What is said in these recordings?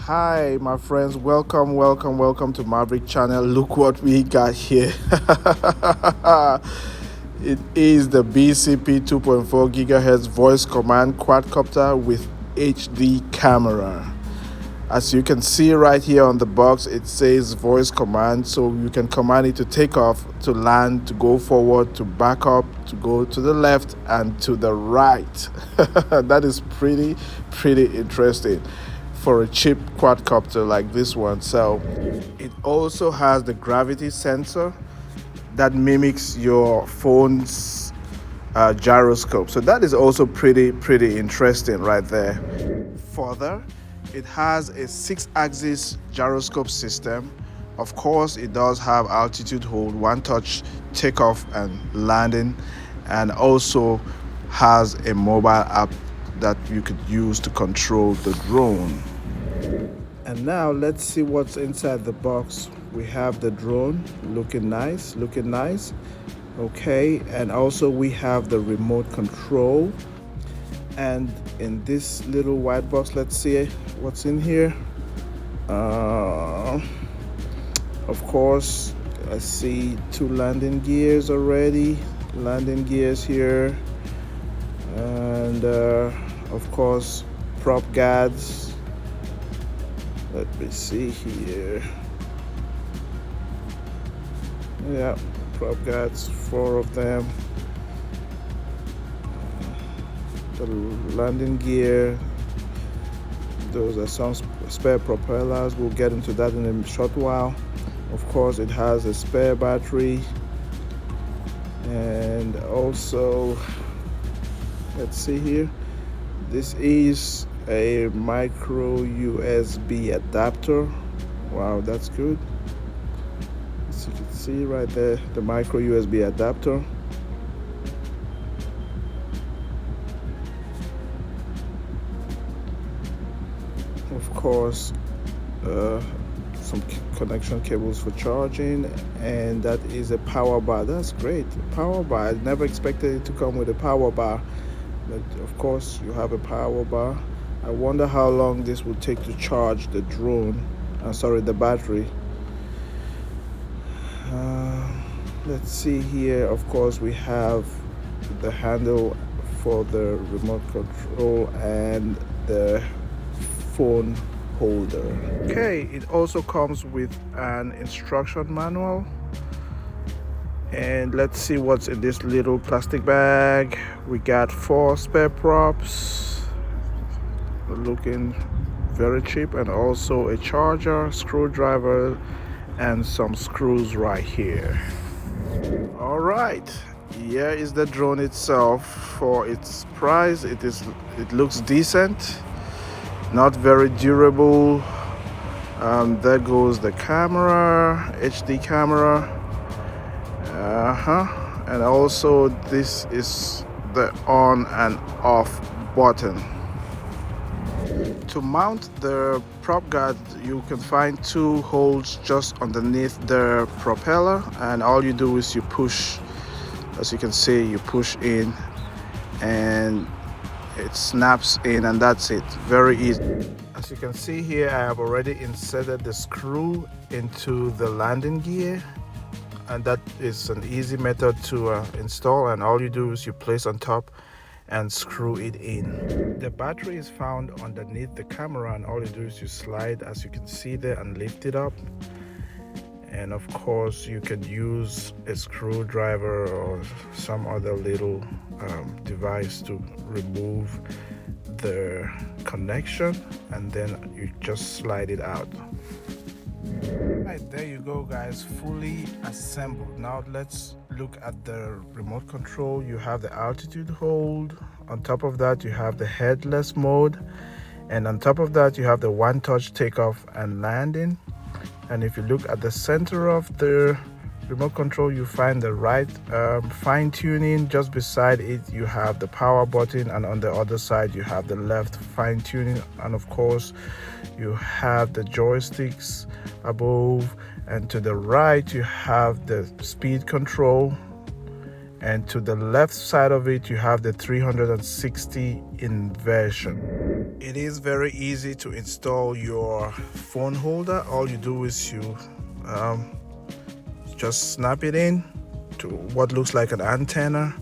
Hi my friends, welcome to Maverick channel. Look what we got here. It is the BCP 2.4 gigahertz voice command quadcopter with HD camera. As you can see right here on the box, it says voice command, so you can command it to take off, to land, to go forward, to back up, to go to the left and to the right. That is pretty interesting for a cheap quadcopter like this one. So it also has the gravity sensor that mimics your phone's gyroscope, so that is also pretty interesting right there. Further, it has a 6-axis gyroscope system. Of course, it does have altitude hold, one touch takeoff and landing, and also has a mobile app that you could use to control the drone. And now let's see what's inside the box. We have the drone looking nice. Okay, and also we have the remote control. And in this little white box, let's see what's in here. Of course, I see 2 landing gears already. Landing gears here, and of course prop guards. Let me see here. Yeah, prop guards, 4 of them. The landing gear, those are some spare propellers. We'll get into that in a short while. Of course, it has a spare battery, and also, let's see here, this is a micro USB adapter. Wow, that's good. As you can see right there, the micro USB adapter. Of course, some connection cables for charging, and that is a power bar. That's great, power bar. I never expected it to come with a power bar, but of course you have a power bar. I wonder how long this will take to charge the drone. The battery. Let's see here. Of course, we have the handle for the remote control and the phone holder. Okay, it also comes with an instruction manual, and let's see what's in this little plastic bag. We got 4 spare props, looking very cheap, and also a charger, screwdriver, and some screws right here. All right, here is the drone itself. For its price, it looks decent, not very durable. There goes the camera, HD camera. And also this is the on and off button. To mount the prop guard, you can find 2 holes just underneath the propeller, and all you do is you push. As you can see, you push in and it snaps in, and that's it. Very easy. As you can see here, I have already inserted the screw into the landing gear, and that is an easy method to install, and all you do is you place on top and screw it in. The battery is found underneath the camera, and all you do is you slide, as you can see there, and lift it up. And of course, you can use a screwdriver or some other little device to remove the connection, and then you just slide it out. Right, there you go guys, fully assembled. Now let's look at the remote control. You have the altitude hold. On top of that, you have the headless mode, and on top of that you have the one-touch takeoff and landing. And if you look at the center of the remote control, you find the right fine-tuning. Just beside it you have the power button, and on the other side you have the left fine-tuning, and of course you have the joysticks above, and to the right you have the speed control, and to the left side of it you have the 360 inversion. It is very easy to install your phone holder. All you do is you just snap it in to what looks like an antenna,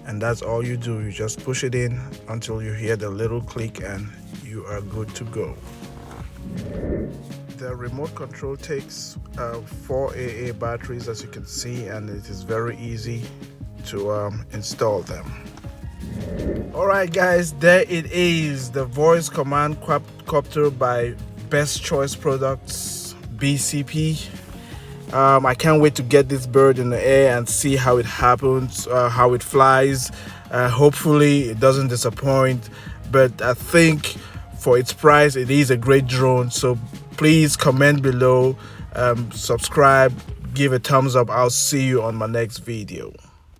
and that's all you do. You just push it in until you hear the little click and you are good to go. The remote control takes 4 AA batteries, as you can see, and it is very easy to install them. Alright guys, there it is, the voice command quadcopter by Best Choice Products, BCP. I can't wait to get this bird in the air and see how it happens, how it flies. Hopefully it doesn't disappoint, but I think for its price it is a great drone. So please comment below, subscribe, give a thumbs up. I'll see you on my next video.